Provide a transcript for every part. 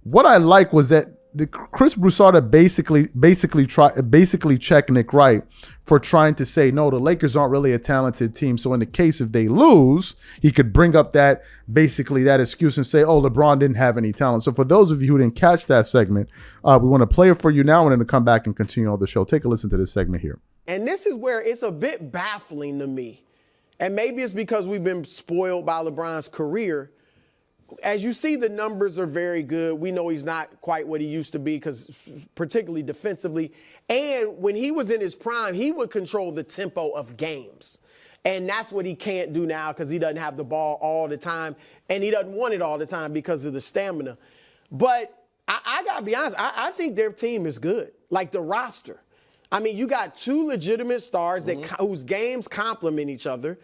what I like was that Chris Broussard basically checked Nick Wright for trying to say, no, the Lakers aren't really a talented team. So in the case if they lose, he could bring up that excuse and say, oh, LeBron didn't have any talent. So for those of you who didn't catch that segment, we want to play it for you now and then to come back and continue on the show. Take a listen to this segment here. And this is where it's a bit baffling to me. And maybe it's because we've been spoiled by LeBron's career. As you see, the numbers are very good. We know he's not quite what he used to be, because particularly defensively. And when he was in his prime, he would control the tempo of games. And that's what he can't do now, because he doesn't have the ball all the time. And he doesn't want it all the time because of the stamina. But I got to be honest, I think their team is good, like the roster. I mean, you got two legitimate stars whose games complement each other.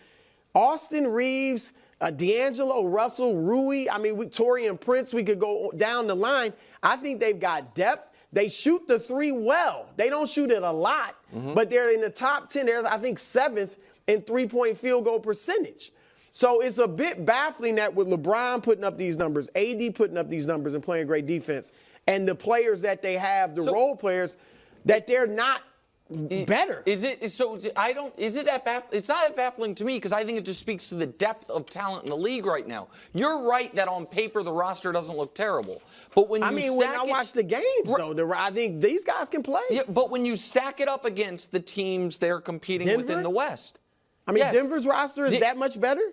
Austin Reeves, D'Angelo Russell, Rui, Torian Prince, we could go down the line. I think they've got depth. They shoot the three well. They don't shoot it a lot, but they're in the top 10. They're, I think, 7th in three-point field goal percentage. So it's a bit baffling that with LeBron putting up these numbers, AD putting up these numbers and playing great defense, and the players that they have, the role players, that they're not better. Is it that baffling? It's not that baffling to me, because I think it just speaks to the depth of talent in the league right now. You're right that on paper the roster doesn't look terrible, but when when I watch the games though, I think these guys can play. Yeah, but when you stack it up against the teams they're competing with in the West, yes. Denver's roster is that much better.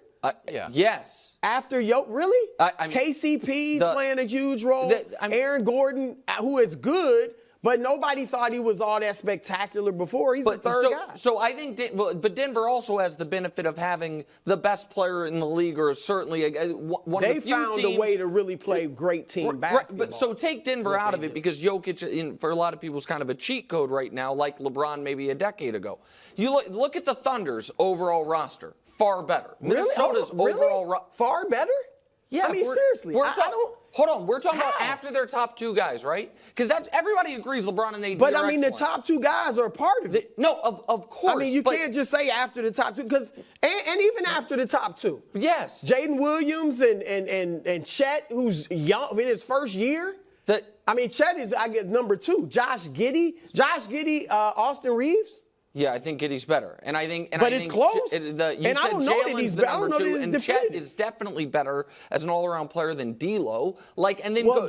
Yeah. Yes. After really? KCP's playing a huge role. Aaron Gordon, who is good. But nobody thought he was all that spectacular before. He's the third guy. So I think, but Denver also has the benefit of having the best player in the league, or certainly one of the few teams. They found a way to really play great team basketball. But so take Denver out of it, because Jokic, for a lot of people, is kind of a cheat code right now, like LeBron maybe a decade ago. You look at the Thunder's overall roster, far better. Minnesota's overall far better? Yeah, seriously. Hold on, we're talking about after their top two guys, right? Because everybody agrees LeBron and AD But are the top two guys are a part of it. No, of course. You can't just say after the top two, because and even after the top two. Yes. Jaden Williams and Chet, who's young in his first year. Chet is, I guess, number 2. Josh Giddey, Austin Reeves. Yeah, I think Giddey's better, and I think, but it's close. I don't know that he's better. I don't know that he's and Chet is definitely better as an all-around player than D'Lo.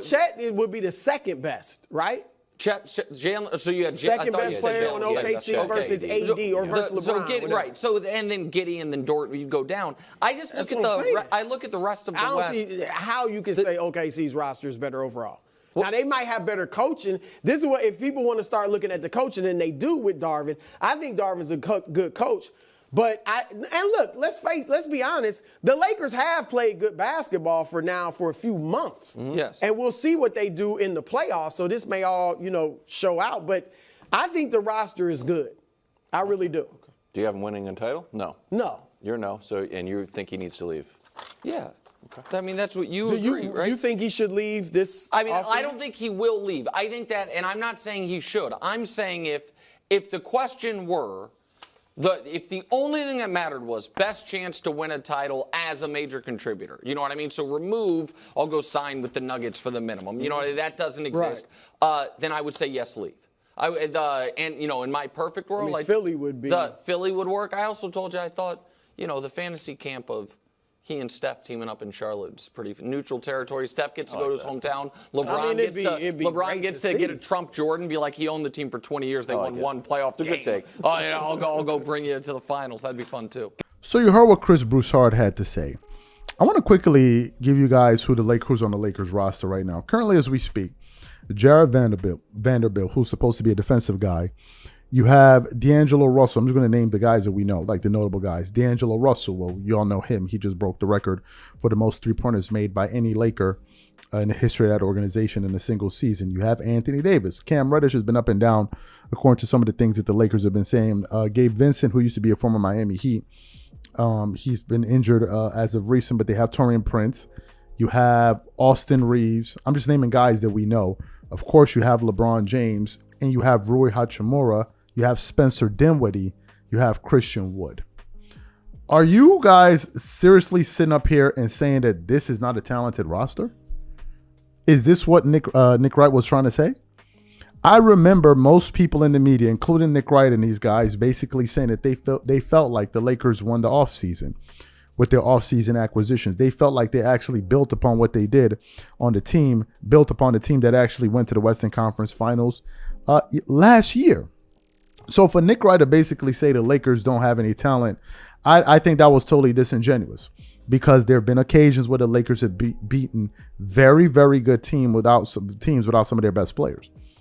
Chet would be the second best, right? Jalen. So you had second best player on OKC versus AD or versus LeBron. So and then Giddey and then Dort, you go down. I just look at the rest of the West. I don't see how you can say OKC's roster is better overall. Now, they might have better coaching. This is what, if people want to start looking at the coaching, and they do with Darvin, I think Darvin's a good coach. But look, let's be honest. The Lakers have played good basketball for a few months. Yes. And we'll see what they do in the playoffs. So this may all, show out. But I think the roster is good. I really do. Okay. Do you have him winning a title? No. No. You're no. So, and you think he needs to leave? Yeah. Okay. That's what you agree, right? You think he should leave this? I don't think he will leave. I think that, and I'm not saying he should. I'm saying if the question were, if the only thing that mattered was best chance to win a title as a major contributor, you know what I mean? So I'll go sign with the Nuggets for the minimum. You know, that doesn't exist. Right. Then I would say yes, leave. In my perfect world, Philly would be. Philly would work. I also told you I thought, the fantasy camp of he and Steph teaming up in Charlotte is pretty neutral territory. Steph gets to go to his hometown. LeBron gets to get a Trump Jordan, be like he owned the team for 20 years. They won one playoff game. Good take. I'll go bring you to the finals. That'd be fun too. So you heard what Chris Broussard had to say. I want to quickly give you guys who's on the Lakers roster right now. Currently, as we speak, Jared Vanderbilt, who's supposed to be a defensive guy. You have D'Angelo Russell. I'm just going to name the guys that we know, like the notable guys. D'Angelo Russell, well, you all know him. He just broke the record for the most three-pointers made by any Laker in the history of that organization in a single season. You have Anthony Davis. Cam Reddish has been up and down, according to some of the things that the Lakers have been saying. Gabe Vincent, who used to be a former Miami Heat, he's been injured as of recent, but they have Torian Prince. You have Austin Reeves. I'm just naming guys that we know. Of course, you have LeBron James, and you have Rui Hachimura. You have Spencer Dinwiddie. You have Christian Wood. Are you guys seriously sitting up here and saying that this is not a talented roster? Is this what Nick Wright was trying to say? I remember most people in the media, including Nick Wright and these guys, basically saying that they felt like the Lakers won the offseason with their offseason acquisitions. They felt like they actually built upon what they did on the team, built upon the team that actually went to the Western Conference Finals last year. So for Nick Wright to basically say the Lakers don't have any talent, I think that was totally disingenuous, because there have been occasions where the Lakers have beaten very, very good teams without some of their best players.